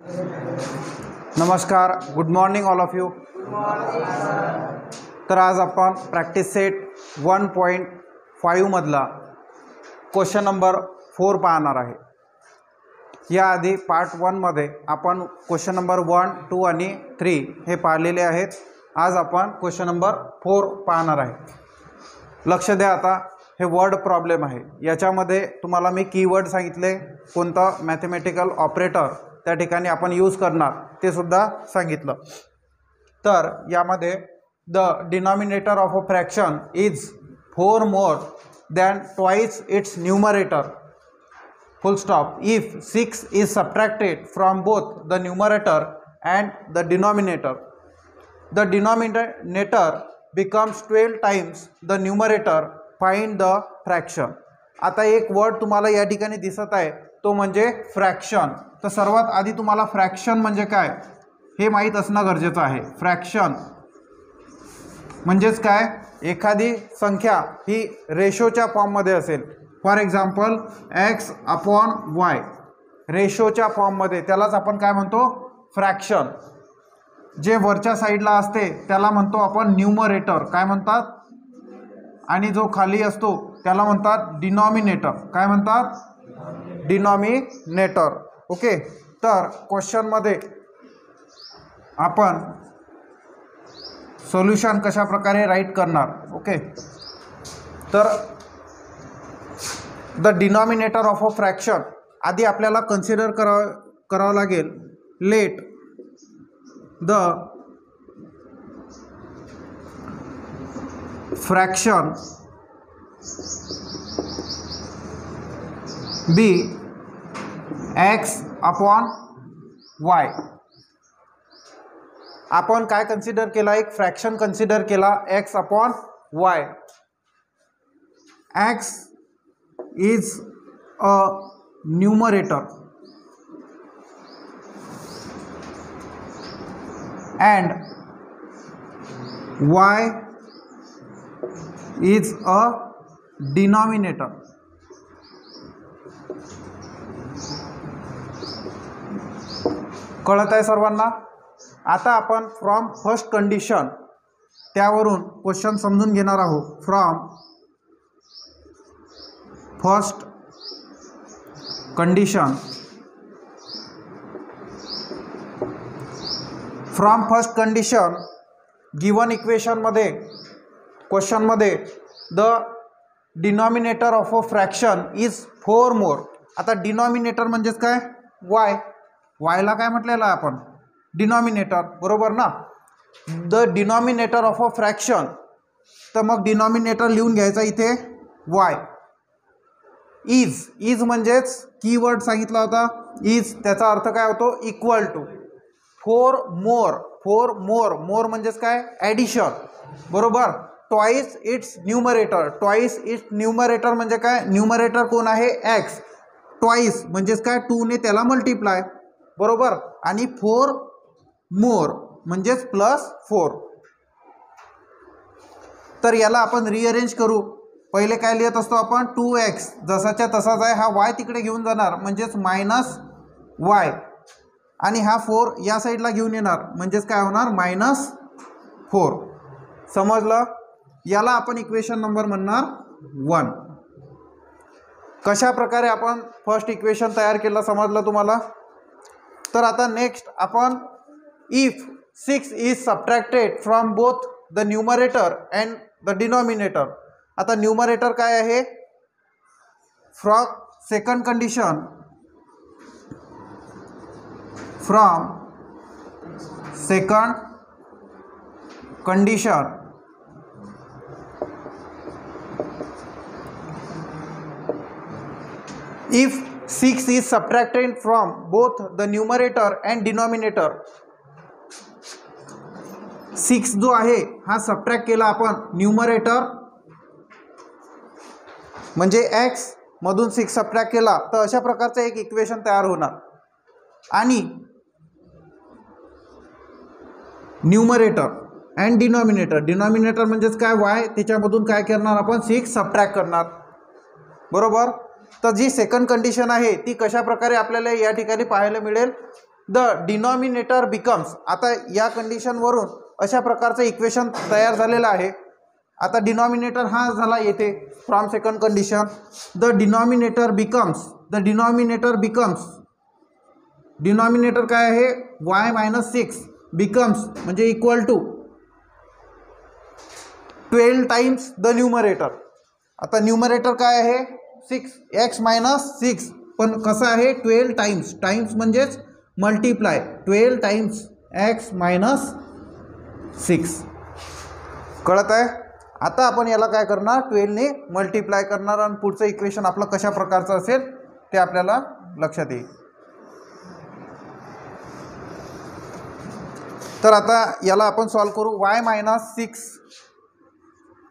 नमस्कार, good morning all of you. तर आज आपण प्रॅक्टिस सेट 1.5 मधला क्वेश्चन नंबर 4 पाहणार आहे. याआधी पार्ट 1 मध्ये आपण क्वेश्चन नंबर 1, 2 आणि 3 हे पाहिलेले आहेत. आज आपण क्वेश्चन नंबर 4 पाहणार आहे. लक्ष द्या, आता हे वर्ड प्रॉब्लेम आहे. याच्यामध्ये तुम्हाला मी कीवर्ड सांगितले, कोणता मॅथमॅटिकल ऑपरेटर त्या ठिकाणी आपण यूज करणार ते सुद्धा सांगितलं. तर यामध्ये the denominator of a fraction is 4 more than twice its numerator full stop if 6 is subtracted from both the numerator and the denominator. The denominator becomes 12 times the numerator. Find the fraction. आता एक word तुम्हाला या ठिकाणी दिसत आहे, तो म्हणजे fraction. तर सर्वात आधी तुम्हाला फ्रॅक्शन म्हणजे काय हे माहीत असणं गरजेचं आहे. फ्रॅक्शन म्हणजेच काय, एखादी संख्या ही रेशोच्या फॉर्ममध्ये असेल. फॉर एक्झाम्पल x/y रेशोच्या फॉर्ममध्ये, त्यालाच आपण काय म्हणतो, फ्रॅक्शन. जे वरच्या साईडला असते त्याला म्हणतो आपण न्यूमरेटर, काय म्हणतात, आणि जो खाली असतो त्याला म्हणतात डिनॉमिनेटर. काय म्हणतात, डिनॉमिनेटर. ओके. तर क्वेश्चनमध्ये आपण सोल्युशन कशा प्रकारे राईट करणार. ओके. तर the denominator of a fraction आधी आपल्याला कन्सिडर करावं लागेल. Let the fraction be x/y. आपण काय कन्सिडर केला, एक फ्रॅक्शन कन्सिडर केला x/y. x is a numerator and y is a denominator. कळत आहे सर्वांना. आता आपण फ्रॉम फर्स्ट कंडिशन त्यावरून क्वेश्चन समजून घेणार आहोत. From first condition, from first condition given इक्वेशनमध्ये, क्वेश्चनमध्ये the denominator of a fraction is 4 more. आता डिनॉमिनेटर म्हणजेच काय, वाय. वायला काय म्हटलेलं आहे आपण, डिनॉमिनेटर, बरोबर ना. The denominator of a fraction, तर मग डिनॉमिनेटर लिहून घ्यायचा इथे वाय. इज म्हणजेच कीवर्ड सांगितला होता, इज, त्याचा अर्थ काय होतो, इक्वल टू 4 मोर. 4 मोर, मोर म्हणजेच काय, ॲडिशन, बरोबर. Twice its numerator. Twice its numerator म्हणजे काय, न्यूमरेटर कोण आहे, एक्स. ट्वाइस म्हणजेच काय, 2 ने त्याला मल्टिप्लाय, बरोबर. आणि 4 मोर म्हणजेच +4. तर याला आपण रिअरेंज करू. पहिले काय लिहित असतो आपण, 2x, जसाच्या तसाच आहे. हा y तिकडे घेऊन जाणार म्हणजेच -y, आणि हा 4 या साईडला घेऊन येणार म्हणजेच काय होणार, -4. समजलं. याला आपण इक्वेशन नंबर म्हणणार 1. कशा प्रकारे आपण फर्स्ट इक्वेशन तयार केलं समजलं तुम्हाला. तर आता नेक्स्ट आपण if 6 is subtracted from both the numerator and the denominator. आता न्यूमरेटर काय आहे, from second condition, from second condition if 6 is subtracted from both the numerator and denominator. 6 जो आहे हा सबट्रॅक्ट केला आपण न्यूमरेटर म्हणजे x मधून 6 सबट्रॅक्ट केला, तर अशा प्रकारचं एक इक्वेशन तयार होणार. आणि न्यूमरेटर अँड डिनॉमिनेटर, डिनॉमिनेटर म्हणजेच काय, y, त्याच्यामधून काय करणार आपण, 6 सबट्रॅक्ट करणार, बरोबर. तर जी सेकंड कंडिशन आहे ती कशा प्रकारे आपल्याला या ठिकाणी पाहायला मिळेल, द डिनॉमिनेटर बिकम्स, आता या कंडिशनवरून अशा प्रकारचं इक्वेशन तयार झालेलं आहे. आता डिनॉमिनेटर हा झाला येथे from second condition. The denominator becomes denominator काय आहे y-6 बिकम्स म्हणजे equal to 12 times the numerator. आता न्यूमरेटर काय आहे 6x-6 पण कसं आहे 12 टाइम्स, टाइम्स म्हणजेच मल्टिप्लाय 12 टाइम्स x-6. कळत आहे. आता आपण याला काय करणार 12 ने मल्टिप्लाय करणार आणि पुढचं इक्वेशन आपलं कशा प्रकारचं असेल ते आपल्याला लक्षात येईल. तर आता याला आपण सॉल्व करू.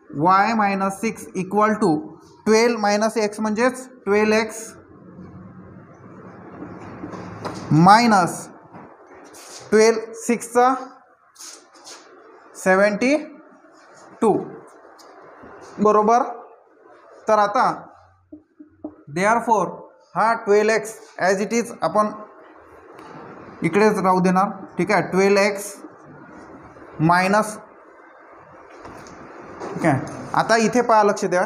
y-6 इक्वल टू 12 - x म्हणजेच 12x मायनस 12 6 72 बरोबर. तर आता देअरफॉर हा 12x ॲज इट इज आपण इकडेच राहू देणार. ठीक आहे 12x मायनस. ठीक आहे. आता इथे पहा, लक्ष द्या,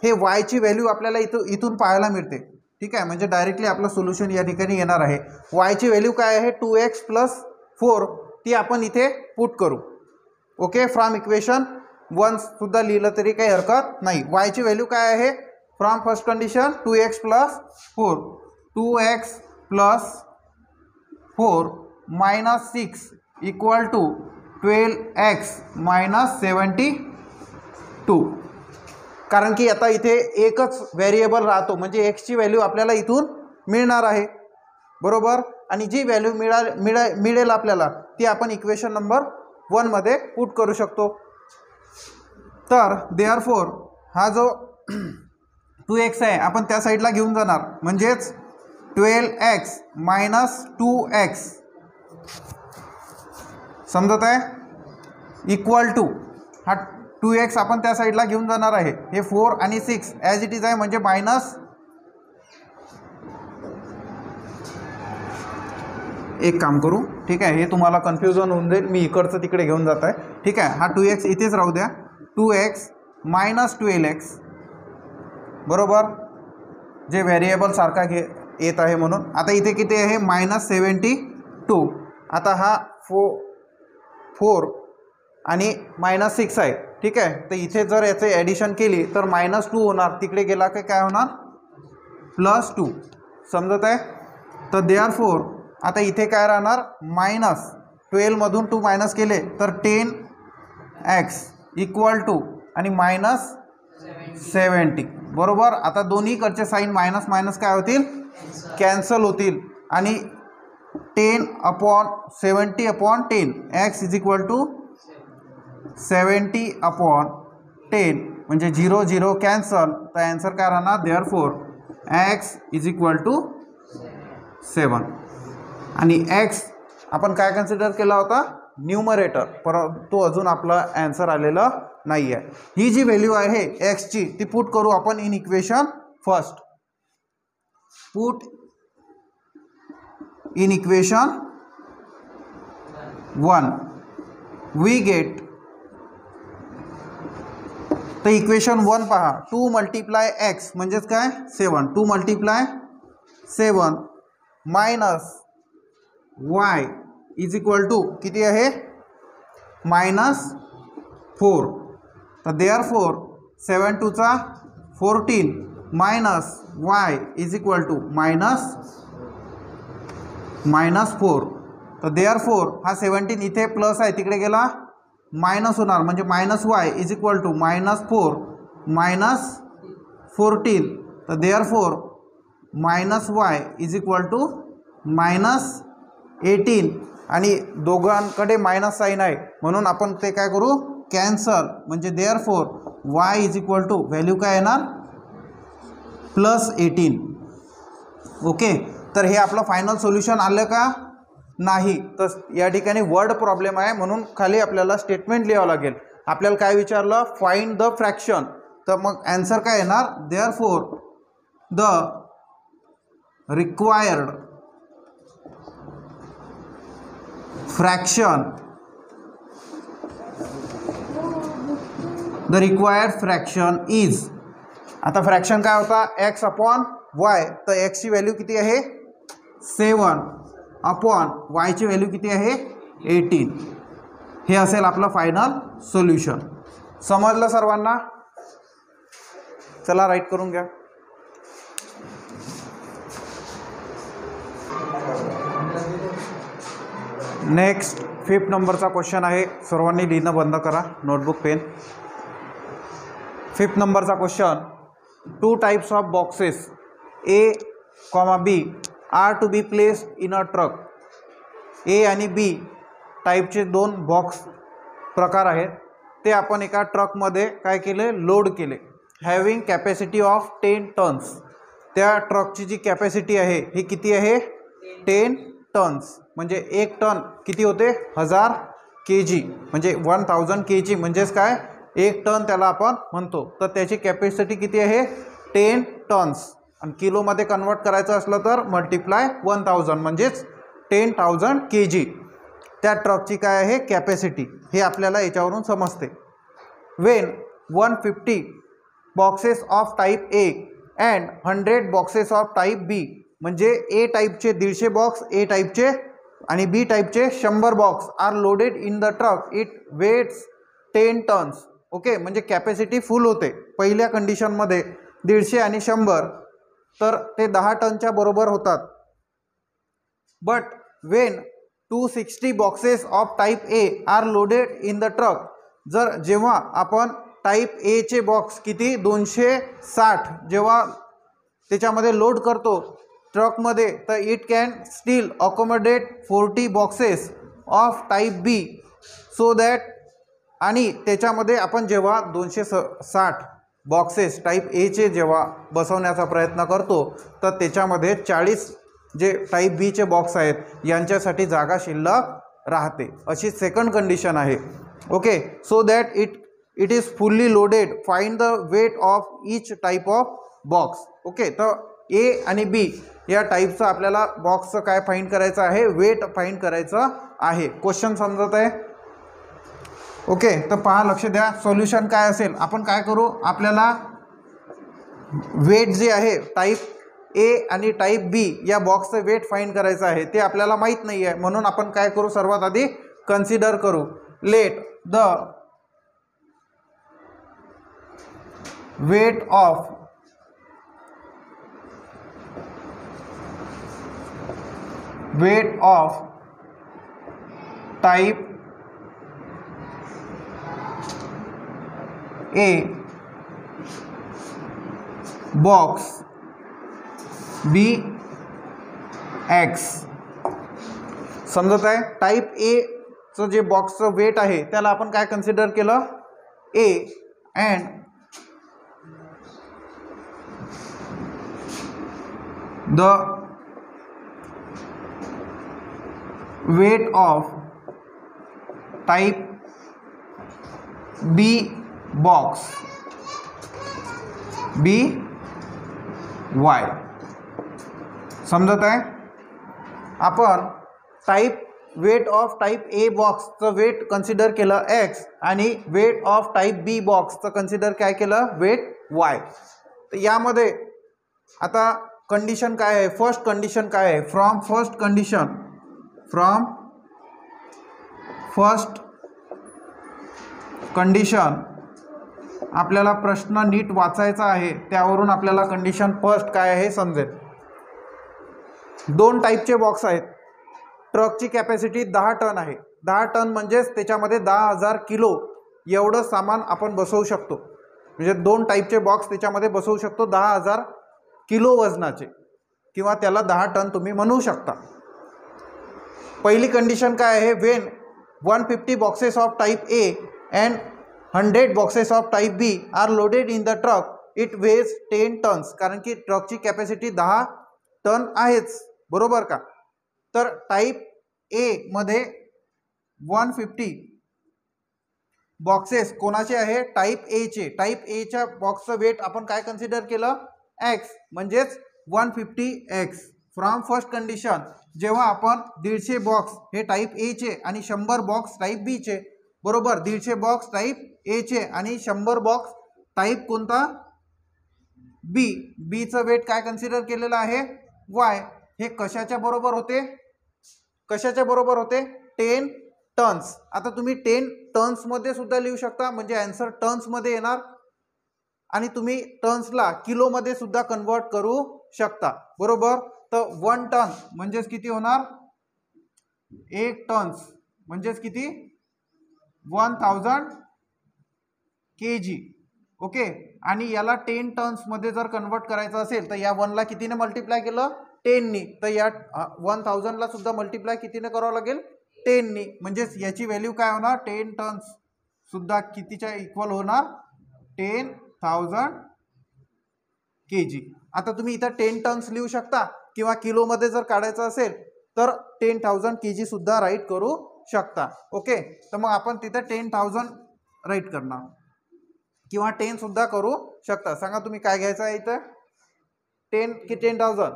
हे y ची व्हॅल्यू आपल्याला इथून पाहायला मिळते. ठीक आहे, म्हणजे डायरेक्टली आपलं सोल्युशन या ठिकाणी येणार आहे. y ची व्हॅल्यू काय आहे 2x + 4 ती आपण इथे पुट करू. ओके, फ्रॉम इक्वेशन 1 सुद्धा लिहिलं तरी काही हरकत नाही. y ची व्हॅल्यू काय आहे from first condition 2x + 4 2x + 4 - 6 equal to 12x - 72. कारण की आता इथे एकच व्हेरिएबल राहतो म्हणजे x ची व्हॅल्यू आपल्याला इथून मिळणार आहे बरोबर. आणि जी व्हॅल्यू मिळेल आपल्याला ती आपण इक्वेशन नंबर 1 मध्ये पुट करू शकतो. तर देअरफॉर हा जो 2x आहे आपण त्या साईडला घेऊन जाणार म्हणजेच 12x - 2x समजत आहे इक्वल टू हा 2x आपण त्या साईडला घेऊन जाणार आहे. हे 4 आणि 6 ॲज इट इज आहे म्हणजे मायनस. एक काम करू, ठीक आहे, हे तुम्हाला कन्फ्युजन होऊन जाईल, मी इकडचं तिकडे घेऊन जात आहे. ठीक आहे, हा 2x इथेच राहू द्या. 2x - 12x बरोबर, जे व्हेरिएबल सारखा येत आहे म्हणून. आता इथे किती आहे -72. आता हा 4 आणि -6 आहे. ठीक आहे, तर इथे जर याचे ॲडिशन केली तर -2 होणार, तिकडे गेला की काय होणार +2. समजत आहे. तर देअरफॉर आता इथे काय राहणार -12 मधून 2 मायनस केले तर 10x इक्वल टू आणि -70 बरोबर. आता दोन्हीकडचे साईन मायनस मायनस काय होतील कॅन्सल होतील आणि 10/70/10 x इज इक्वल टू 70/10 म्हणजे 0 0 कॅन्सल. तर ॲन्सर काय राहणार therefore x is equal to 7. आणि x आपण काय कन्सिडर केला होता न्यूमरेटर, परंतु अजून आपला ॲन्सर आलेला नाही आहे. ही जी व्हॅल्यू आहे x ची ती पुट करू आपण in equation first. Put in equation 1 we get. तर इक्वेशन 1 पहा 2 × x म्हणजेच काय 7. 2 × 7 minus y is equal to किती आहे -4. तर therefore 7 2 14 minus y is equal to -4. तर देअरफॉर हा 17 इथे प्लस आहे तिकडे गेला मायनस होणार म्हणजे -y इज इक्वल टू -4 -14. तर therefore -y is equal to -18 आणि दोघांकडे मायनस साईन आहे म्हणून आपण ते काय करू कॅन्सल. म्हणजे therefore y is equal to value काय येणार +18. ओके, तर हे आपलं फायनल सोल्युशन आलं का नाही. तर या ठिकाणी वर्ड प्रॉब्लेम आहे म्हणून खाली आपल्याला स्टेटमेंट लिहावं लागेल. आपल्याला काय विचारलं फाइंड द फ्रॅक्शन, तर मग ॲन्सर काय येणार therefore the required fraction, the required fraction is, आता फ्रॅक्शन काय होता x अपॉन y, तर x ची व्हॅल्यू किती आहे 7 अपॉन y ची व्हॅल्यू किती आहे 18. हे असेल आपलं फायनल सोल्युशन. समजलं सर्वांना? चला राईट करून घ्या. नेक्स्ट 5th नंबरचा क्वेश्चन आहे. सर्वांनी लिहिणं बंद करा, नोटबुक पेन. 5th नंबरचा question, 2 types of boxes A, B are to be placed in a truck. A आणि बी टाईपचे 2 बॉक्स प्रकार आहेत. ते आपण एका ट्रकमध्ये काय केले, लोड केले. Having capacity of 10 tons. त्या ट्रकची जी कॅपॅसिटी आहे ही किती आहे 10 टन्स. म्हणजे 1 टन किती होते 1000 kg, म्हणजे 1000 kg म्हणजेच काय 1 टन त्याला आपण म्हणतो. तर त्याची कॅपॅसिटी किती आहे 10 टन्स. आणि किलोमध्ये कन्वर्ट करायचं असलं तर मल्टिप्लाय 1000 म्हणजेच 10,000 kg त्या ट्रकची काय आहे कॅपॅसिटी. हे आपल्याला याच्यावरून समजते. When 150 boxes of type A and 100 boxes of type B, म्हणजे ए टाईपचे 150 बॉक्स ए टाईपचे आणि बी टाईपचे 100 box are loaded in the truck, it weighs 10 tons. Okay, म्हणजे कॅपॅसिटी फुल होते. पहिल्या कंडिशनमध्ये 150 आणि 100 तर ते 10 टनच्या बरोबर होतात. But when 260 boxes of type A are loaded in the truck, जर जेव्हा आपण टाईप एचे बॉक्स किती 260 जेव्हा त्याच्यामध्ये लोड करतो ट्रकमध्ये, तर it can still accommodate 40 boxes of type B so that, आणि त्याच्यामध्ये आपण जेव्हा 260 बॉक्सेस टाईप एचे जेव्हा बसवण्याचा प्रयत्न करतो तर त्याच्यामध्ये 40 जे टाईप बीचे बॉक्स आहेत यांच्यासाठी जागा शिल्लक राहते. अशी सेकंड कंडिशन आहे. Okay, so that it is fully loaded, find the weight of each type of box. Okay, तर ए आणि बी या टाईपचं आपल्याला बॉक्सचं काय फाइंड करायचं आहे, वेट फाइंड करायचं आहे. क्वेश्चन समजत आहे? ओके, तर पहा, लक्ष द्या. सोल्युशन काय असेल, आपण काय करू, आपल्याला वेट जे आहे टाईप ए आणि टाईप बी या बॉक्सचं वेट फाइंड करायचं आहे. ते आपल्याला माहीत नाही आहे, म्हणून आपण काय करू, सर्वात आधी कन्सिडर करू. Let the weight of type A box be x. समजत आहे? टाईप एचं जे बॉक्सचं वेट आहे त्याला आपण काय कन्सिडर केलं, A, and the weight of type B box be y. समजत आहे? आपण type weight of type A बॉक्सचं वेट कन्सिडर केलं एक्स आणि वेट ऑफ टाईप बी बॉक्सचं कन्सिडर काय केलं, वेट वाय. तर यामध्ये आता कंडिशन काय आहे, फर्स्ट कंडिशन काय आहे, फ्रॉम फर्स्ट कंडिशन आपल्याला प्रश्न नीट वाचायचा आहे. त्यावरून आपल्याला कंडिशन फर्स्ट काय आहे समजेल. 2 टाईपचे बॉक्स आहेत. ट्रकची कॅपॅसिटी 10 टन आहे. 10 टन म्हणजेच त्याच्यामध्ये 10,000 किलो एवढं सामान आपण बसवू शकतो. म्हणजे 2 टाईपचे बॉक्स त्याच्यामध्ये बसवू शकतो 10,000 किलो वजनाचे, किंवा त्याला 10 टन तुम्ही म्हणू शकता. पहिली कंडिशन काय आहे, when 150 boxes of type A and 100 boxes of type B are loaded in the truck, it weighs 10 tons. कारण की ट्रकची कॅपॅसिटी 10 टन आहेच, बरोबर का. तर टाईप ए मध्ये 150 बॉक्सेस कोणाचे आहे, टाईप एचे. टाईप एच्या बॉक्सचं वेट आपण काय कन्सिडर केलं, एक्स, म्हणजेच 150x. फ्रॉम फर्स्ट कंडिशन जेव्हा आपण 150 बॉक्स हे टाईप ए चे आणि 100 बॉक्स टाईप बी चे, बरोबर, 150 बॉक्स टाईप ए चे आणि 100 बॉक्स टाईप कोणता बी, बी चं वेट काय कन्सिडर केलेलं आहे वाय. हे कशाच्या बरोबर होते, कशाच्या बरोबर होते 10 टन्स. आता तुम्ही 10 टन्स मध्ये सुद्धा लिहू शकता, म्हणजे आन्सर टन्स मध्ये येणार आणि तुम्ही टन्सला किलो मध्ये सुद्धा कन्वर्ट करू शकता, बरोबर. तर 1 टन म्हणजेच किती होणार, 1 टन्स म्हणजेच किती 1000 kg. ओके, आणि याला 10 टन्स मध्ये जर कन्वर्ट करायचं असेल तर या 1 ला कितीने मल्टिप्लाय केलं 10 नी, तर या 1000 ला सुद्धा मल्टिप्लाय कितीने करावं लागेल 10 नी. म्हणजेच याची व्हॅल्यू काय होणार 10 टन्स सुद्धा कितीच्या इक्वल होणार 10,000 kg. आता तुम्ही इथं 10 टन्स लिहू शकता किंवा किलो मध्ये जर काढायचं असेल तर 10,000 kg सुद्धा राईट करू शकता. ओके, तर मग आपण तिथे 10,000 राईट करणार किंवा 10 सुद्धा करू शकता. सांगा तुम्ही काय घ्यायचं आहे इथं 10 की 10,000,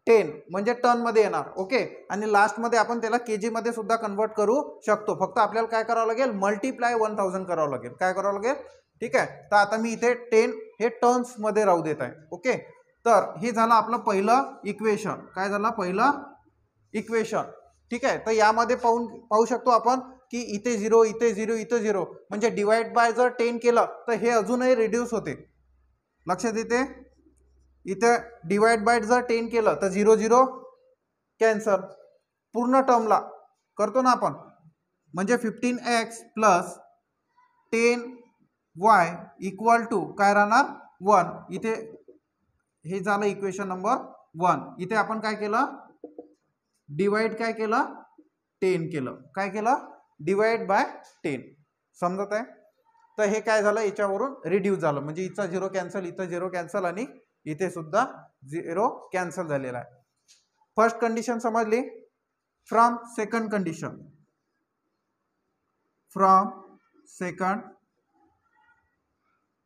10 म्हणजे टन मध्ये येणार. ओके, आणि लास्ट मध्ये आपण त्याला केजी मध्ये सुद्धा कन्वर्ट करू शकतो. फक्त आपल्याला काय करावं लागेल मल्टिप्लाय 1000 करावं लागेल. काय करावं लागेल, ठीक आहे. तर आता मी इथे 10 हे टन्स मध्ये राहू देत आहे. ओके, तर हे झालं आपलं पहिलं इक्वेशन. काय झालं पहिलं इक्वेशन, ठीक आहे. तर यामध्ये पाहू शकतो आपण की इथे 0 इथे 0 इथे 0, म्हणजे डिवाइड बाय जर 10 केलं तर हे अजूनही रिड्यूस होते. लक्षात येते, इथे डिवाइड बाय जर 10 केलं तर 0 0 कॅन्सल. पूर्ण टर्मला करतो ना आपण, म्हणजे 15x plus 10y equal to काय राहणार 1. इथे हे झालं इक्वेशन नंबर 1. इथे आपण काय केलं डिवाइड काय केलं 10 केलं. काय केलं डिवाइड बाय 10. समजत आहे. तर हे काय झालं याच्यावरून रिड्यूस झालं, म्हणजे इथं 0 कॅन्सल, इथं 0 कॅन्सल आणि इथे सुद्धा 0 कॅन्सल झालेला आहे. फर्स्ट कंडिशन समजली. From second condition, from second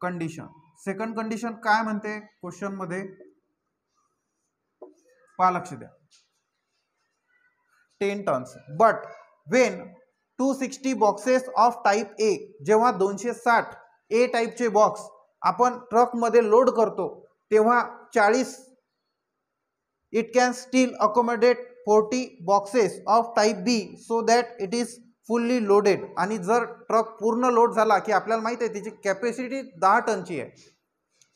condition. Second condition काय म्हणते क्वेश्चन मध्ये पहा, लक्ष द्या. 10 tons but when 260 boxes of type A, जेव्हा 260 ए टाइपचे बॉक्स आपण ट्रक मध्ये लोड करतो तेव्हा 40 it can still accommodate 40 boxes of type B so that it is fully loaded. आणि जर ट्रक पूर्ण लोड झाला की आपल्याला माहित आहे त्याची कॅपॅसिटी 10 टनची आहे,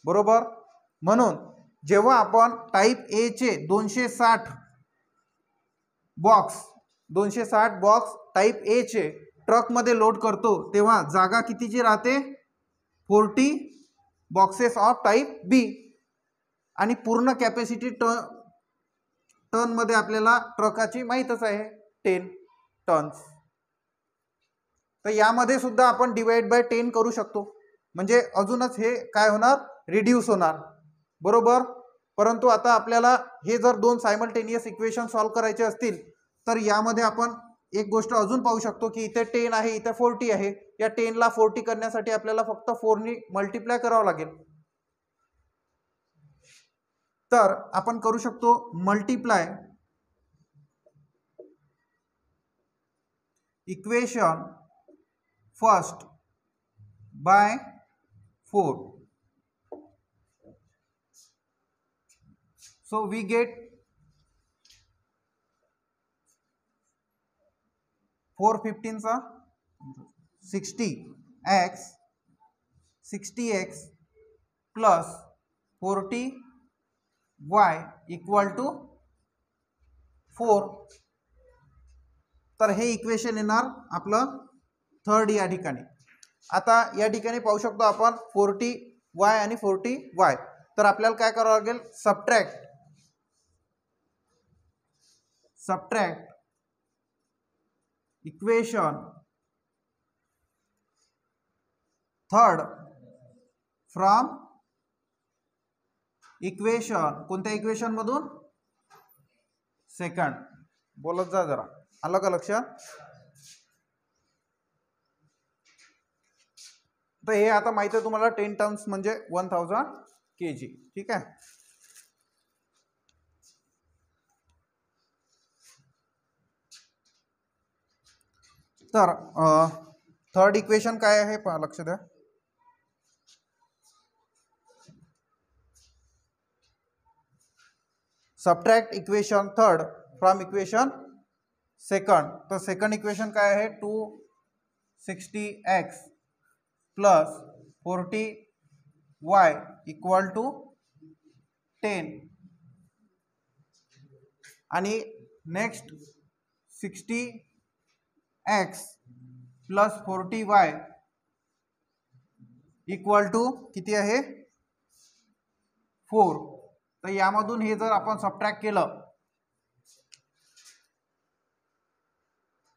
बरोबर. म्हणून जेव्हा आपण टाइप ए चे 260 बॉक्स टाइप ए चे ट्रक मध्ये लोड करतो तेव्हा जागा कितीची राहते 40 बॉक्सेस ऑफ टाइप बी. आणि पूर्ण कॅपॅसिटी टन मध्ये आपल्याला ट्रकाची माहीतच आहे 10 टन्स. तर यामध्ये सुद्धा आपण डिवाइड बाय 10 करू शकतो, म्हणजे अजूनच हे काय होणार रिड्यूस होणार, बरोबर. परंतु आता आपल्याला हे जर दोन सायमल्टेनियस इक्वेशन सॉल्व्ह करायचे असतील तर यामध्ये आपण एक गोष्ट अजून पाहू शकतो की इथे 10 आहे इथे 40 आहे. या 10 ला 40 करण्यासाठी आपल्याला फक्त 4 नी मल्टिप्लाय करावं लागेल. तर आपण करू शकतो multiply equation first by 4. So we get 4 15 चा 60x plus 40y equal to 4. तर हे इक्वेशन येणार आपलं थर्ड या ठिकाणी. आता या ठिकाणी पाहू शकतो आपण 40y आणि 40y. तर आपल्याला काय करावं लागेल subtract equation third from equation, कोणत्या इक्वेशन मधून सेकंड. बोलत जा जरा, आलं का लक्षात. तर हे आता माहिती आहे तुम्हाला 10 टन्स म्हणजे 1000 kg, ठीक आहे. तर थर्ड इक्वेशन काय आहे पहा, लक्ष द्या. Subtract equation third from equation second. तर सेकंड इक्वेशन काय आहे, 260x plus 40y equal to 10 आणि next 60x plus 40y equal to किती आहे 4. तर यामधून हे जर आपण सबट्रॅक्ट केलं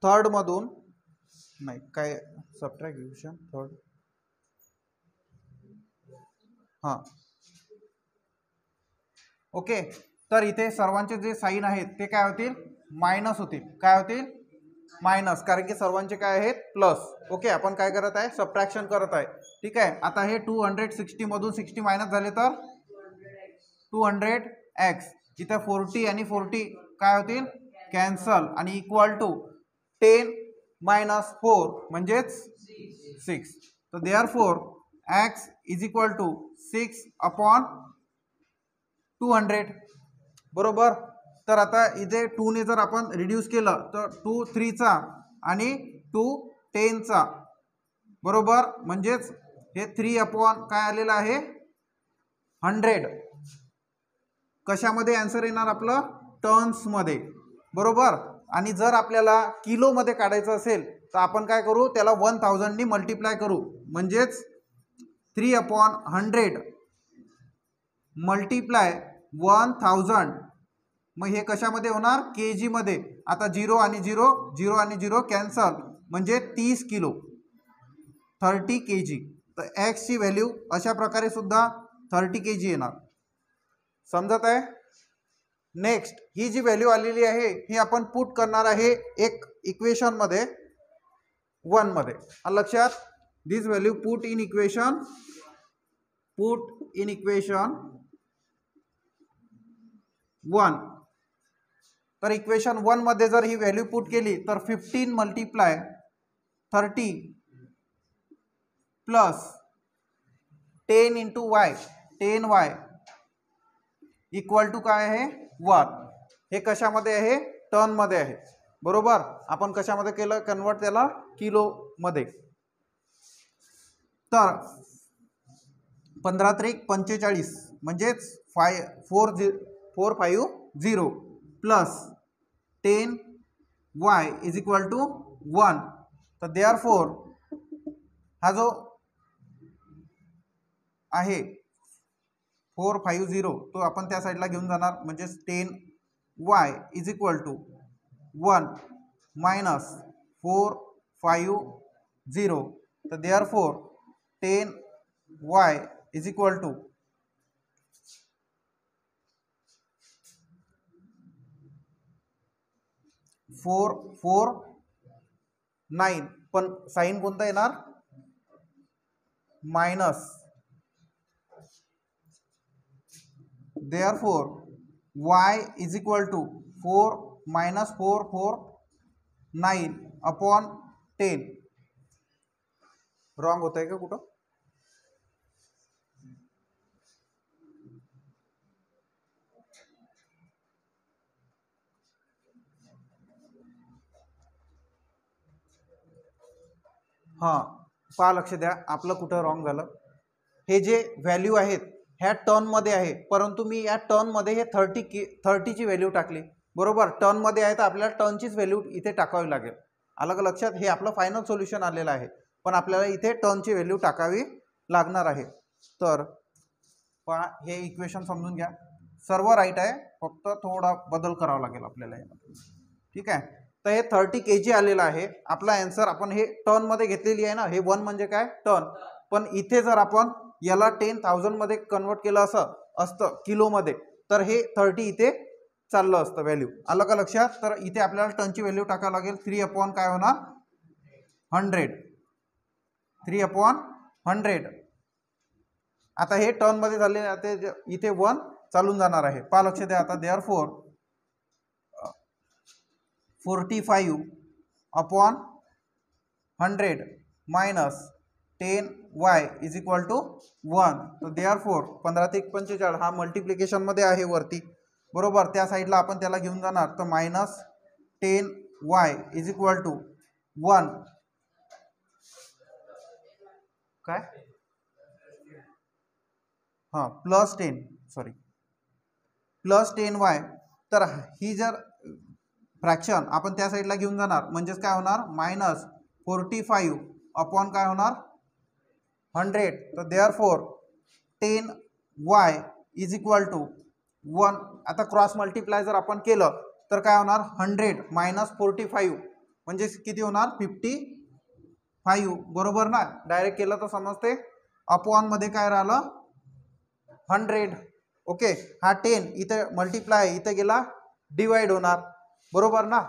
थर्ड मधून, नाही काय सबट्रॅक्ट इक्वेशन थर्ड, हां ओके. तर इथे सर्वांचे जे साईन आहेत ते काय होतील, मायनस होतील. काय होतील, मायनस, कारण की सर्वांचे काय आहेत प्लस. ओके, आपण काय करत आहे, सबट्रॅक्शन करत आहे. ठीक आहे. आता हे 260 मधून 60 मायनस झाले तर 200x, इथे 40 आणि 40 काय होतील कॅन्सल, आणि इक्वल टू 10 मायनस 4 म्हणजेच 6. तर therefore x is equal to 6/200. बरोबर. तर आता इथे 2 ने जर आपण रिड्यूस केलं तर 2 3चा आणि 2 10चा, बरोबर, म्हणजेच हे 3 काय आलेलं आहे 100. कशामध्ये आन्सर येणार आपलं, टर्न्समध्ये. बरोबर. आणि जर आपल्याला किलोमध्ये काढायचं असेल तर आपण काय करू, त्याला 1000 नी मल्टिप्लाय करू, म्हणजेच 3/100 मल्टिप्लाय 1000. मग हे कशामध्ये होणार, के जी मध्ये. आता 0 आणि 0, 0 आणि 0 कॅन्सल, म्हणजे 30 किलो, 30 kg. तर x ची व्हॅल्यू अशा प्रकारे सुद्धा 30 kg येणार. समजत आहे. नेक्स्ट ही जी व्हॅल्यू आलेली आहे ही आपण पुट करणार आहे एक इक्वेशन मध्ये 1 मध्ये. लक्षात, दिस व्हॅल्यू पुट इन इक्वेशन 1. तर इक्वेशन 1 मध्ये जर ही व्हॅल्यू पुट केली तर 15 multiply 30 plus 10 into y, 10y equal to काय आहे 1. हे कशामध्ये आहे, टर्न मध्ये आहे. बरोबर. आपण कशामध्ये केलं, कन्वर्ट त्याला किलो मध्ये. तर 15 त्रिक 45 म्हणजेच 450 plus 10y is equal to 1. तर देअरफॉर हा जो आहे 450 तो आपण त्या साईडला घेऊन जाणार, म्हणजे 10y is equal to 1 minus 450. तर therefore 10y is equal to 449. पण साइन कोणता येणार, minus. Therefore y is equal to 4 minus 449/10. Wrong होत आहे का कुठं, हां पहा, लक्ष द्या, आपलं कुठं रॉंग झालं. हे जे व्हॅल्यू आहेत ह्या टर्न मध्ये आहे, परंतु मी या टर्न मध्ये हे 30 ची व्हॅल्यू टाकली. बरोबर. टर्न मध्ये आहे तर आपल्याला टर्नचीच व्हॅल्यू इथे टाकावी लागेल. आलं का लक्षात. हे आपलं फायनल सोल्युशन आलेलं आहे, पण आपल्याला इथे टर्नची व्हॅल्यू टाकावी लागणार आहे. तर पहा, हे इक्वेशन समजून घ्या. सर्व राईट आहे, फक्त थोडा बदल करावा लागेल आपल्याला यामध्ये. ठीक आहे. तर हे 30 kg आलेलं आहे. आपला आन्सर आपण हे टर्न मध्ये घेतलेली आहे ना, हे 1 म्हणजे काय टर्न. पण इथे जर आपण याला 10,000 मध्ये कन्वर्ट केलं असतं किलो मध्ये, तर हे 30 इथे चाललं असतं व्हॅल्यू. आलं का लक्षात. तर इथे आपल्याला टर्नची व्हॅल्यू टाकावी लागेल. 3 काय होणार 100, 3/100. आता हे टर्न मध्ये झाले, आता इथे 1 चालून जाणार आहे. पहा, लक्ष द्या. आता therefore 45/10 100 minus 10y is equal to 1. तर देअरफॉर 15 ते 45 हा मल्टिप्लिकेशनमध्ये आहे वरती, बरोबर. त्या साईडला आपण त्याला घेऊन जाणार, तर minus 10y is equal to 1 काय हां प्लस 10y. तर ही जर फ्रॅक्शन आपण त्या साईडला घेऊन जाणार, म्हणजेच काय होणार मायनस 45 अपॉन काय होणार 100. तर therefore 10y is equal to 1. आता क्रॉस मल्टिप्लाय जर आपण केलं तर काय होणार 100 मायनस 45 म्हणजे किती होणार 55, बरोबर ना. डायरेक्ट केलं तर समजते. अपॉन मध्ये काय राहिलं 100. ओके, हा 10 इथे मल्टिप्लाय इथे गेला डिवाइड होणार, बरोबर ना.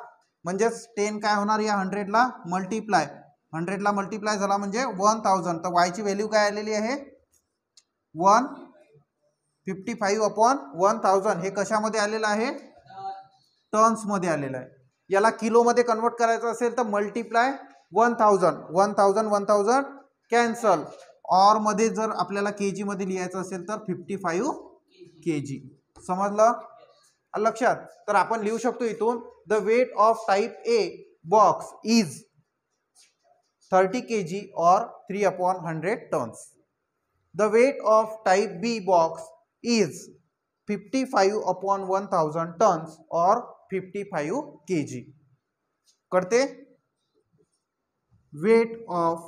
म्हणजेच 10 काय होणार या 100 ला मल्टिप्लाय, 100 ला मल्टिप्लाय झाला म्हणजे 1000. तर y ची व्हॅल्यू काय आलेली आहे 155 अपॉन 1000. हे कशामध्ये आलेलं आहे टर्न्स मध्ये आलेलं आहे. याला किलो मध्ये कन्वर्ट करायचं असेल तर मल्टिप्लाय 1000 कॅन्सल. और मध्ये जर आपल्याला केजी मध्ये लिहायचं असेल तर 55 kg. समजलं लक्षात. तर आपण लिहू शकतो इथून the weight of type A box is 30 kg और 3/100 tons. The weight of type B box is 55/1000 tons और 55 kg. करते weight of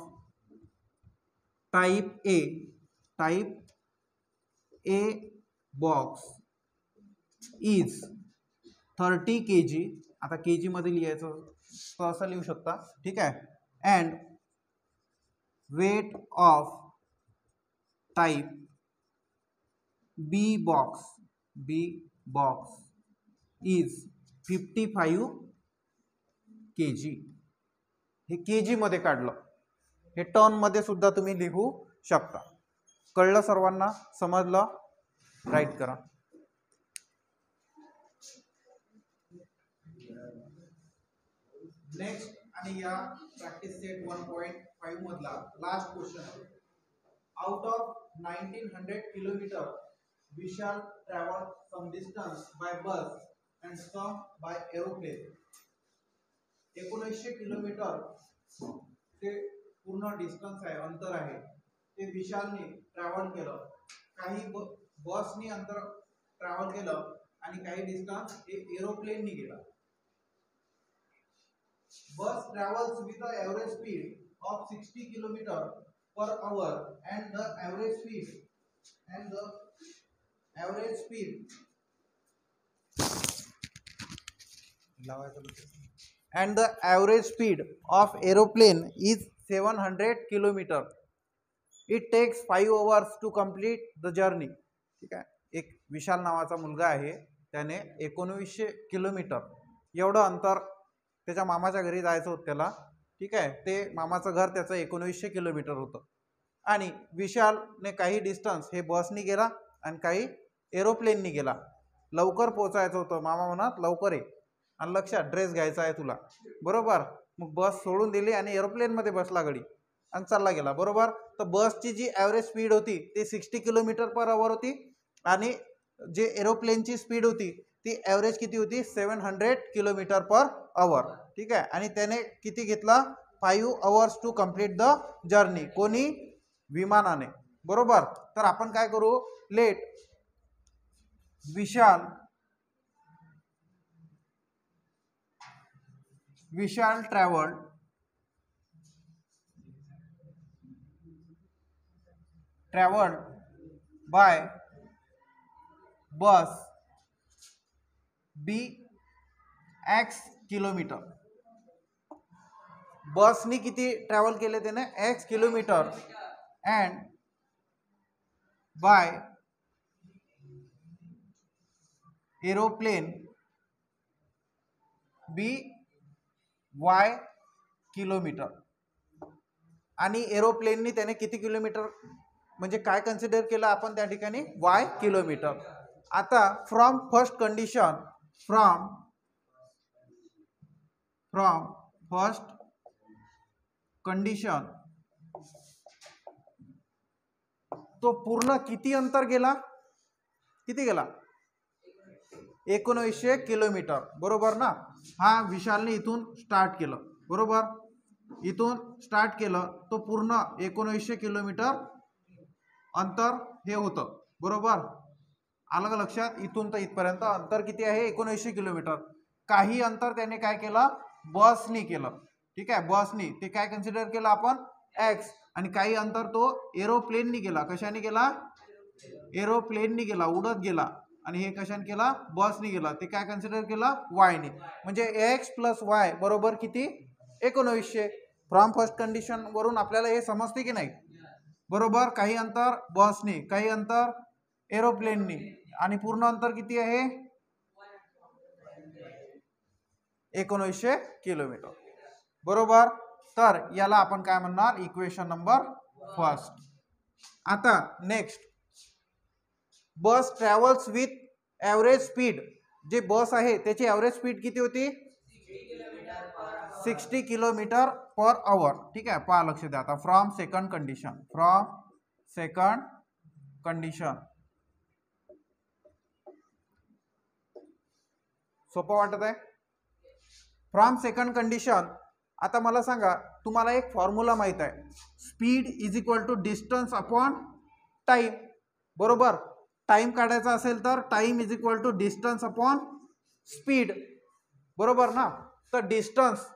type A box is 30 kg. आता kg मध्ये लिहायचं तर असं लिहू शकता, ठीक आहे. And weight of type B box is 55 kg. हे kg मध्ये काढलं, हे टन मध्ये सुद्धा तुम्ही लिहू शकता. कळलं सर्वांना, समजलं, राईट करा. नेक्स्ट आणि या प्रॅक्टिस सेट 1.5 मधला last question. Out of 1900 kilometre we shall travel some distance by bus and some by aeroplane. 1900 kilometre ते पूर्ण डिस्टन्स आहे, अंतर आहे, ते विशालने ट्रॅव्हल केलं. काही बसनी अंतर ट्रॅव्हल केलं आणि काही डिस्टन्स हे एरोप्लेननी गेला. Bus travels with the average speed of 60 km per hour and the average speed of aeroplane is 700 km. It takes 5 hours to complete the journey. ठीक आहे. एक विशाल नावाचा मुलगा आहे, त्याने 1900 किलोमीटर एवढं अंतर त्याच्या मामाच्या घरी जायचं होतं त्याला, ठीक आहे. ते मामाचं घर त्याचं 1900 किलोमीटर होतं आणि विशालने काही डिस्टन्स हे बसनी गेला आणि काही एरोप्लेननी गेला. लवकर पोहोचायचं होतं, मामा म्हणत लवकर ये आणि लक्षात ड्रेस घ्यायचा आहे तुला, बरोबर. मग बस सोडून दिली आणि एरोप्लेनमध्ये बसला गडी आणि चालला गेला, बरोबर. तर बसची जी ॲव्हरेज स्पीड होती ती 60 किलोमीटर पर आवर होती आणि जे एरोप्लेनची स्पीड होती ती ॲव्हरेज किती होती 700 किलोमीटर पर आवर, ठीक आहे. आणि त्याने किती घेतला 5 hours to complete the journey. कोणी विमानाने, बरोबर. तर आपण काय करू, let Vishal travelled by bus x kilometre. बसनी किती ट्रॅव्हल केले त्याने x kilometre and by aeroplane y kilometre. आणि एरोप्लेननी त्याने किती किलोमीटर म्हणजे काय कन्सिडर केलं आपण त्या ठिकाणी y किलोमीटर. आता फ्रॉम फर्स्ट कंडिशन, कंडिशन तो पूर्ण किती अंतर गेला, किती गेला, 1900 किलोमीटर, बरोबर ना. हा विशालने इथून स्टार्ट केलं, बरोबर, इथून स्टार्ट केलं, तो पूर्ण 1900 किलोमीटर अंतर हे होतं, बरोबर. आलं का लक्षात. इथून तर इथपर्यंत अंतर किती आहे, 1900 किलोमीटर. काही अंतर त्याने काय केलं, बसनी केलं, ठीक आहे, बसनी. ते काय कन्सिडर केलं आपण, एक्स. आणि काही अंतर तो एरोप्लेननी गेला. कशाने गेला, एरोप्लेननी गेला, उडत गेला. आणि हे कशाने केला, बसनी गेला. ते काय कन्सिडर केलं, वायने. म्हणजे एक्स प्लस वाय बरोबर किती, 1900. फ्रॉम फर्स्ट कंडिशन वरून आपल्याला हे समजते की नाही, बरोबर. काही अंतर बसनी, काही अंतर एरोप्लेननी, आणि पूर्ण अंतर किती आहे, 1900 किलोमीटर, बरोबर. तर याला आपण काय म्हणणार, इक्वेशन नंबर फर्स्ट. आता next, bus travels with average speed. जे बस आहे त्याची ॲव्हरेज स्पीड किती होती, 60 किलोमीटर पर आवर, ठीक आहे. पहा, लक्ष द्या आता. From second condition, from second condition, सोपं वाटत आहे. From second condition. आता मला सांगा, तुम्हाला एक फॉर्म्युला माहित आहे, speed is equal to distance upon time, बरोबर. टाइम काढायचा असेल तर time is equal to distance upon speed, बरोबर ना. तर distance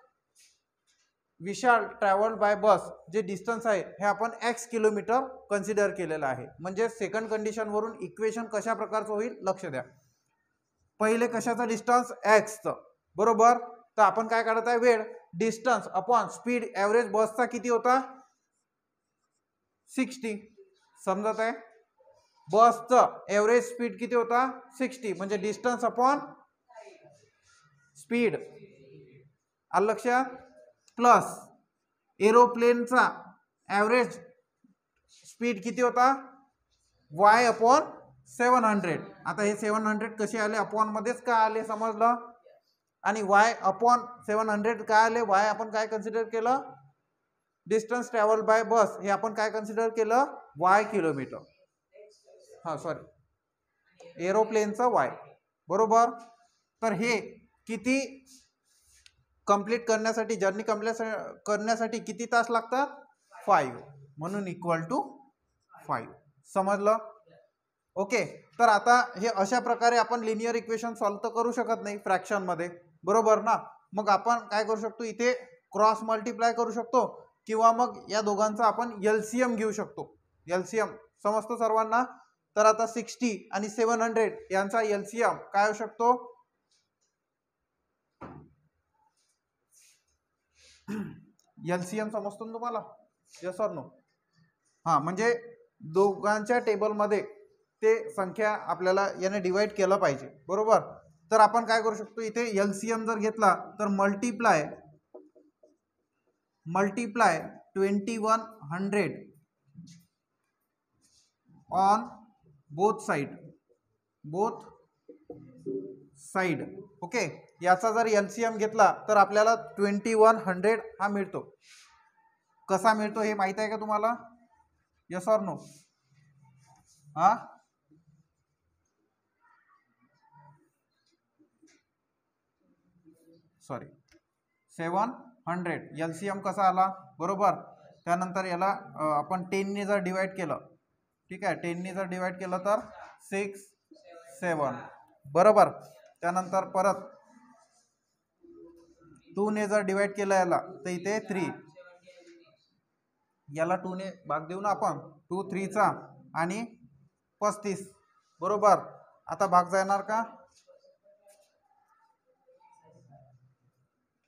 Vishal travel by bus, जे डिस्टन्स आहे हे आपण x किलोमीटर कन्सिडर केलेलं आहे. म्हणजे सेकंड कंडिशन वरून इक्वेशन कशा प्रकारचं होईल, लक्ष द्या. पहिले कशाचा डिस्टन्स, एक्सचं, बरोबर. तर आपण काय काढत आहे, वेळ, डिस्टन्स अपॉन स्पीड. ॲव्हरेज बसचा किती होता, 60, समजत आहे. बसचं ॲव्हरेज स्पीड किती होता, 60, म्हणजे डिस्टन्स अपॉन स्पीड, आलं लक्षात. प्लस एरोप्लेनचा ॲव्हरेज स्पीड किती होता, y अपॉन 700. आता हे 700 कसे आले, अपॉन मध्येच का आले, समजलं. आणि y अपॉन 700 काय आले, y आपण काय कन्सिडर केलं, डिस्टन्स ट्रॅव्हल बाय बस, हे आपण काय कन्सिडर केलं, y किलोमीटर, हा सॉरी एरोप्लेनचा y, बरोबर. तर हे किती कंप्लीट करण्यासाठी, जर्नी कंप्लीट करण्यासाठी किती तास लागतात, 5, म्हणून इक्वल टू 5, समजलं. ओके. तर आता हे अशा प्रकारे आपण लिनियर इक्वेशन सॉल्व तर करू शकत नाही फ्रॅक्शन मध्ये, बरोबर ना. मग आपण काय करू शकतो, इथे क्रॉस मल्टिप्लाय करू शकतो, किंवा मग या दोघांचा आपण एलसीएम घेऊ शकतो. एलसीएम समजतो सर्वांना. तर आता 60 आणि 700 यांचा एलसीएम काय होऊ शकतो, एलसीएम समजतो ना तुम्हाला, यस ऑर नो. हा, म्हणजे दोघांच्या टेबलमध्ये ते संख्या आपल्याला याने डिवाइड केलं पाहिजे, बरोबर. तर आपण काय करू शकतो, इथे एलसीएम जर घेतला तर multiply 2100 on both side, okay. याचा जर एलसीएम घेतला तर आपल्याला 2100 हा मिळतो. कसा मिळतो हे माहित आहे का तुम्हाला, यस ऑर नो. हा, सॉरी 700 एलसीएम कसा आला, बरोबर. त्यानंतर याला आपण 10 ने जर डिवाइड केलं, ठीक आहे, 10 ने जर डिवाइड केलं तर 6 7, बरोबर. त्यानंतर परत 2 ने जर डिवाइड केलं याला तर इथे 3, याला 2 ने भाग देऊ ना आपण, 2 3 चा आणि 35, बरोबर. आता भाग जाणार का,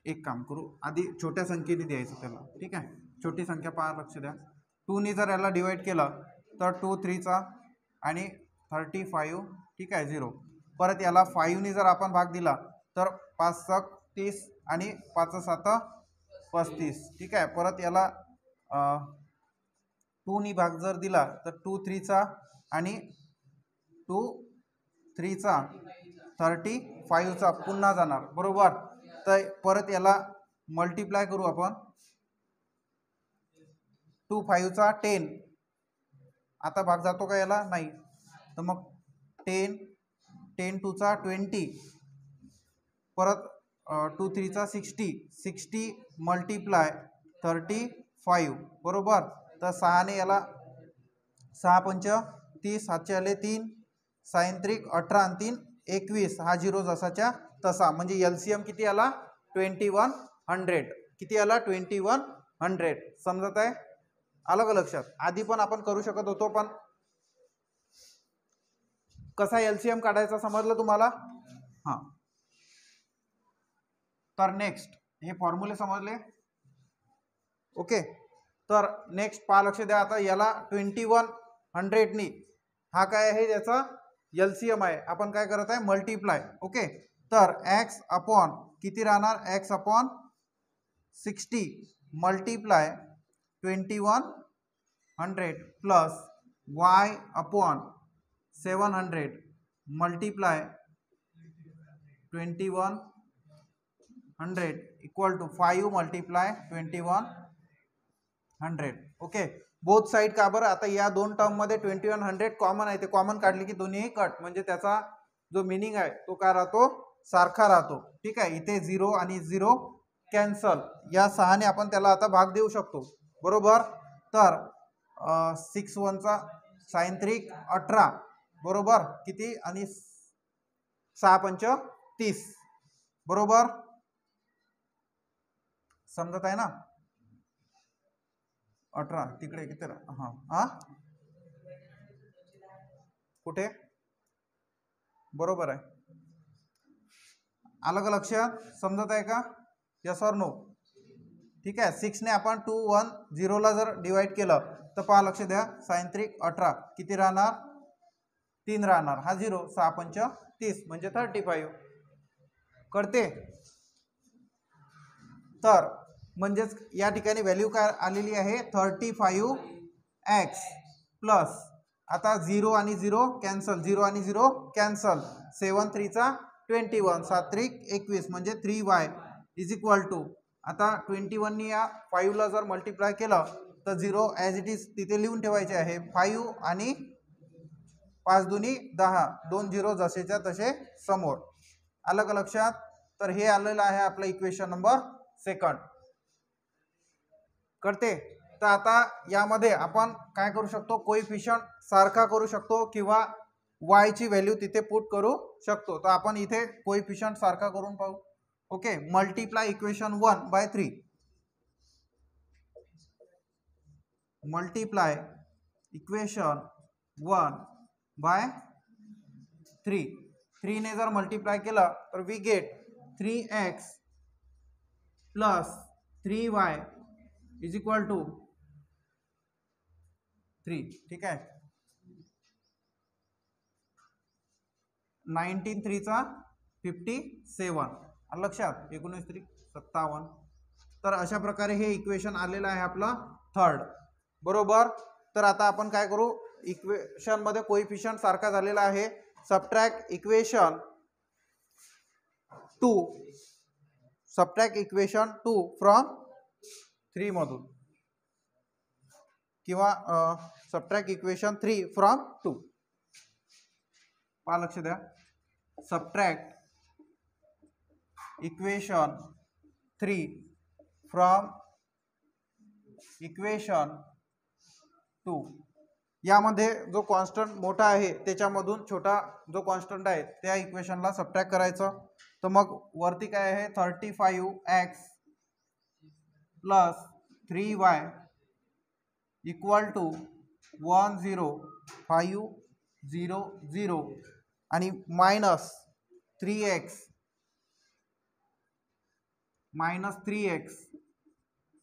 एक काम करू, आधी छोट्या संख्येने द्यायचं त्याला, ठीक आहे. छोटी संख्या पहा, लक्ष द्या. 2 ने जर याला डिवाइड केलं तर 2 3 चा आणि 35, ठीक आहे, 0. परत याला 5 ने जर आपण भाग दिला तर 5 7 30 आणि 5 7 35, ठीक आहे. परत याला 2 ने भाग जर दिला तर 2 3 चा आणि 2 3 चा 35 चा पुन्हा जाणार, बरोबर. तर परत याला मल्टिप्लाय करू आपण, टू 5चा 10, आता भाग जातो का याला? नाही. तर मग 10, 10 2चा 20, परत 2 3चा 60, 60 मल्टिप्लाय 35, बरोबर. तर 6ने याला 6 पंच 30, 7 आले 3, 6 त्रिक 18 आणि 3 21, हा 0 जसाच्या तसा. म्हणजे LCM किती आला? 2100. किती आला? 2100. समजत आहे? आलं का लक्षात? आधी पण आपण करू शकत होतो, पण कसा LCM काढायचा समजलं तुम्हाला? हां. तर नेक्स्ट हे फॉर्म्युले समजले? ओके. तर नेक्स्ट पहा, लक्ष द्या. आता याला 2100नी हा काय आहे? याचा LCM आहे. आपण काय करत आहे? मल्टिप्लाय. ओके. तर x अपॉन किती राहणार? x upon 60 multiply 2100 plus y upon 700 multiply 2100 equal to 5 multiply 2100. Okay. Both side का बरं? आता या दोन टर्म मध्ये 2100 कॉमन आहे, ते कॉमन काढले की दोन्ही कट, म्हणजे त्याचा जो मिनिंग आहे तो काय राहतो? सारखा राहतो. ठीक आहे. इथे 0 आणि 0 कॅन्सल. या 6ने आपण त्याला आता भाग देऊ शकतो, बरोबर. तर 6 1चा sin 3 18, बरोबर. किती? आणि 6 पंच 30, बरोबर. समजत आहे ना? 18 तिकडे किती? हां हां, कुठे? बरोबर आहे. आलं का लक्षात? समजत आहे का? यस और नो? ठीक आहे. 6ने आपण 2 1 0 ला जर डिवाइड केलं तर पहा, लक्ष द्या. sin 3 18 किती राहणार? 3 राहणार. हा 0, 6 पंच 30 म्हणजे 35 करते. तर म्हणजेच या ठिकाणी व्हॅल्यू काय आलेली आहे? 35x प्लस, आता 0 आणि 0 कॅन्सल, 0 आणि 0 कॅन्सल, 7 3चा 21, 7 3 21 म्हणजे 3y इज इक्वल टू, आता 21नी या 5 ला जर मल्टिप्लाय केलं तर 0 ॲज इट इज तिथे लिहून ठेवायचे आहे. 5 आणि 5 दुनी 10, 2 0 जसेच्या तसे समोर. आलं का लक्षात? तर हे आलेलं आहे आपलं इक्वेशन नंबर 2. करते. तर आता यामध्ये आपण काय करू शकतो? कोएफिशियंट सारखा करू शकतो किंवा y ची व्हॅल्यू तिथे पुट करू शकतो. तर आपण इथे कोएफिशियंट सारखा करून पाहू. Okay. Multiply equation 1 by 3, multiply equation 1 by 3. 3ने जर मल्टिप्लाय केलं तर we get 3x plus 3y is equal to 3. ठीक आहे. 19 3चा 57, लक्षात? 19 3 57. तर अशा प्रकारे हे इक्वेशन आलेलं आहे आपलं 3rd, बरोबर. तर आता आपण काय करू? इक्वेशन मध्ये कोएफिशियंट सारखा झालेला आहे. सबट्रॅक्ट इक्वेशन 2 फ्रॉम 3 मधून, किंवा सबट्रॅक्ट इक्वेशन 3 फ्रॉम 2. पहा, लक्ष द्या. Subtract equation 3 from equation 2. यामध्ये जो कॉन्स्टंट मोठा आहे त्याच्यामधून छोटा जो कॉन्स्टंट आहे त्या इक्वेशनला सबट्रॅक्ट करायचं. तर मग वरती काय आहे? 35x plus 3y equal to 1050 आणि minus 3x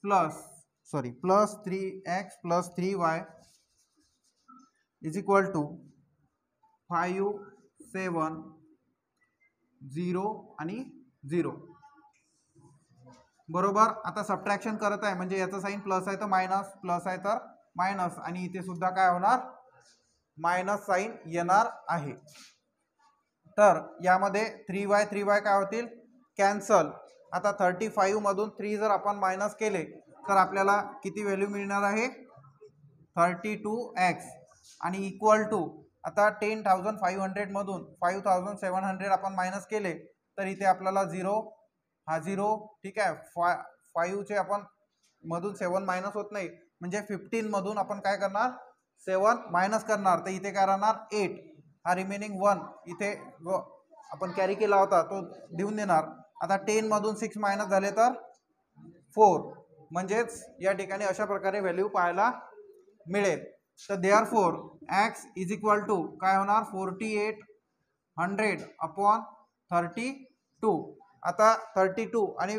plus 3x plus 3y is equal to 570 आणि 0, बरोबर. आता सबट्रॅक्शन करत आहे म्हणजे याचा साइन प्लस आहे तर मायनस, प्लस आहे तर मायनस, आणि इथे सुद्धा काय होणार? मायनस साइन येणार आहे. तर यामध्ये 3y काय होतील? कॅन्सल. आता 35 मधून 3 जर आपण मायनस केले तर आपल्याला किती व्हॅल्यू मिळणार आहे? 32x आणि इक्वल टू आता 10,500 मधून 5,700 आपण मायनस केले तर इथे आपल्याला 0 हा 0 ठीक आहे 5चे आपण मधून 7 मायनस होत नाही म्हणजे 15 मधून आपण काय करणार 7 मायनस करणार तर इथे काय राहणार 8 हा रिमेनिंग 1 इथे जो आपण कॅरी केला होता तो देऊन देणार. आता 10 मधून 6 मायनस झाले तर 4 म्हणजेच या ठिकाणी अशा प्रकारे व्हॅल्यू पाहायला मिळेल. तर therefore x is equal to काय होणार 4800 अपॉन 32. आता 32 आणि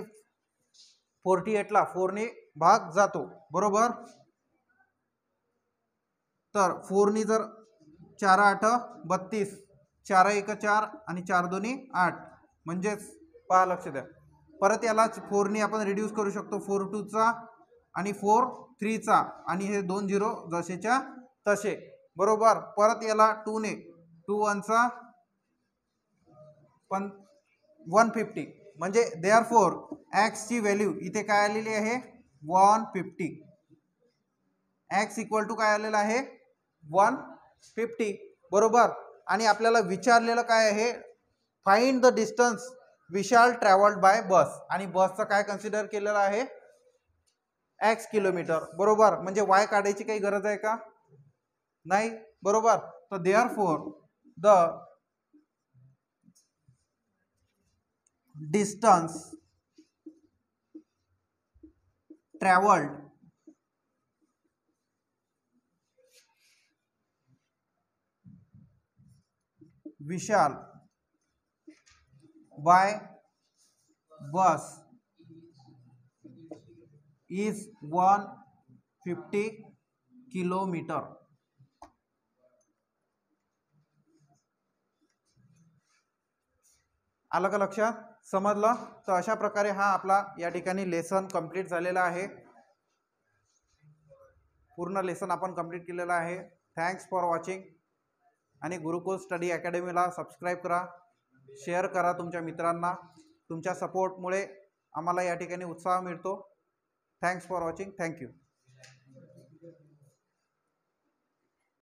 48ला 4ने भाग जातो बरोबर. तर 4नी जर 4 8 32 4 1 4 आणि 4 2 8 म्हणजेच पहा लक्ष द्या परत याला 4नी आपण रिड्यूस करू शकतो 4 2 चा आणि 4 3 चा आणि हे 2 0 जसेच्या तसे बरोबर. परत याला 2 ने 2 1 चा पण 150 म्हणजे देअरफॉर x ची व्हॅल्यू इथे काय आलेली आहे 150. x इक्वल टू काय आलेला आहे 150 बरोबर. आणि आपल्याला विचारलेलं काय आहे find the distance Vishal travelled by bus आणि बसचं काय कन्सिडर केलेलं आहे x किलोमीटर बरोबर. म्हणजे y काढायची काही गरज आहे का नाही बरोबर. तर therefore the distance travelled Vishal by bus is 150 kilometre. आलं का लक्षात समजलं. तर अशा प्रकारे हा आपला या ठिकाणी लेसन कंप्लीट झालेला आहे. पूर्ण लेसन आपण कंप्लीट केलेला आहे. थँक्स फॉर वॉचिंग आणि गुरुकुल स्टडी अकॅडमीला सबस्क्राईब करा शेअर करा तुमच्या मित्रांना. तुमच्या सपोर्टमुळे आम्हाला या ठिकाणी उत्साह मिळतो. Thanks for watching. थँक्यू.